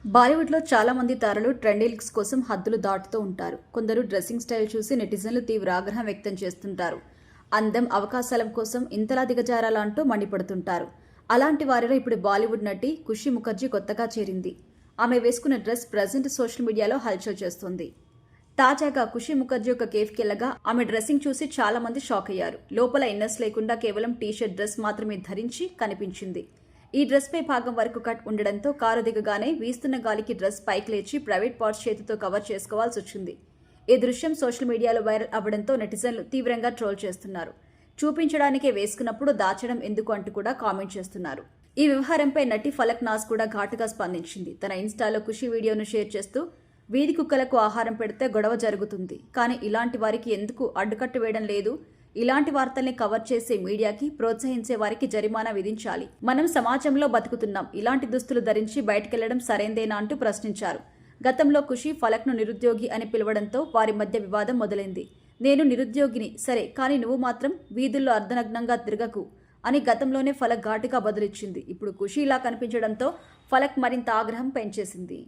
బాలీవుడ్లో చాలా మంది తారలు ట్రెండీ లుక్స్ కోసం హద్దులు దాటుతూ ఉంటారు. కొందరు డ్రెస్సింగ్ స్టైల్ చూసి నెటిజన్లు తీవ్ర ఆగ్రహం వ్యక్తం చేస్తుంటారు. అందం, అవకాశాల కోసం ఇంతలా దిగజారాలా అంటూ మండిపడుతుంటారు. అలాంటి వారిలో ఇప్పుడు బాలీవుడ్ నటి ఖుషీ ముఖర్జీ కొత్తగా చేరింది. ఆమె వేసుకున్న డ్రెస్ ప్రజెంట్ సోషల్ మీడియాలో హల్చల్ చేస్తోంది. తాజాగా ఖుషీ ముఖర్జీ ఒక కేఫ్కి వెళ్ళగా ఆమె డ్రెస్సింగ్ చూసి చాలా మంది షాక్ అయ్యారు. లోపల ఇన్నర్స్ లేకుండా కేవలం టీషర్ట్ డ్రెస్ మాత్రమే ధరించి కనిపించింది. ఈ డ్రెస్ పై భాగం వరకు కట్ ఉండడంతో కారు దిగగానే వీస్తున్న గాలికి డ్రెస్ పైకి లేచి ప్రైవేట్ పార్ట్స్ చేతితో కవర్ చేసుకోవాల్సి వచ్చింది. ఈ దృశ్యం సోషల్ మీడియాలో వైరల్ అవ్వడంతో నెటిజన్లు తీవ్రంగా ట్రోల్ చేస్తున్నారు. చూపించడానికే వేసుకున్నప్పుడు దాచడం ఎందుకు అంటూ కూడా కామెంట్ చేస్తున్నారు. ఈ వ్యవహారంపై నటి ఫలక్ నాజ్ కూడా ఘాటుగా స్పందించింది. తన ఇన్స్టాలో ఖుషీ వీడియోను షేర్ చేస్తూ, వీధి కుక్కలకు ఆహారం పెడితే గొడవ జరుగుతుంది, కానీ ఇలాంటి వారికి ఎందుకు అడ్డుకట్టు వేయడం లేదు? ఇలాంటి వార్తల్ని కవర్ చేసే మీడియాకి ప్రోత్సహించే వారికి జరిమానా విధించాలి. మనం సమాజంలో బతుకుతున్నాం, ఇలాంటి దుస్తులు ధరించి బయటకెళ్లడం సరైందేనా అంటూ ప్రశ్నించారు. గతంలో ఖుషీ ఫలక్ను నిరుద్యోగి అని పిలవడంతో వారి మధ్య వివాదం మొదలైంది. నేను నిరుద్యోగిని సరే, కానీ నువ్వు మాత్రం వీధుల్లో అర్ధనగ్నంగా తిరగకు అని గతంలోనే ఫలక్ ఘాటుగా బదులిచ్చింది. ఇప్పుడు ఖుషీ ఇలా కనిపించడంతో ఫలక్ మరింత ఆగ్రహం పెంచేసింది.